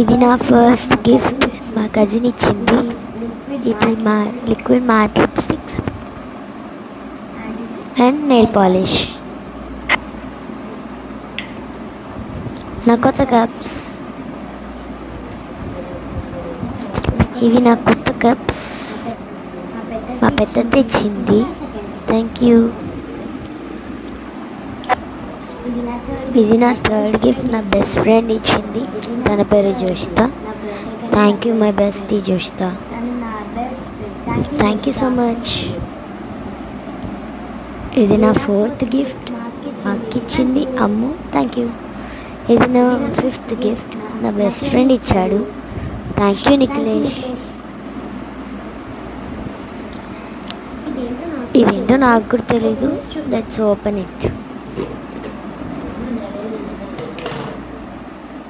ఇది నా first gift, మా కజిన్ ఇచ్చింది. ఇది మా liquid mat lipsticks and nail polish. నా కొత్త కప్స్, ఇవి నా కొత్త కప్స్ మా పెద్ద తెచ్చింది. Thank you. ఇది నా థర్డ్ గిఫ్ట్, నా బెస్ట్ ఫ్రెండ్ ఇచ్చింది. తన పేరు Joshitha. Thank you my bestie Joshitha. Thank you so much. ఇది నా ఫోర్త్ గిఫ్ట్, మా అక్క ఇచ్చింది. అమ్ము థ్యాంక్ యూ. ఇది నా ఫిఫ్త్ గిఫ్ట్, నా బెస్ట్ ఫ్రెండ్ ఇచ్చాడు. Thank you Nikhilesh. ఇదేంటో నాకు కూడా తెలీదు. Let's open it.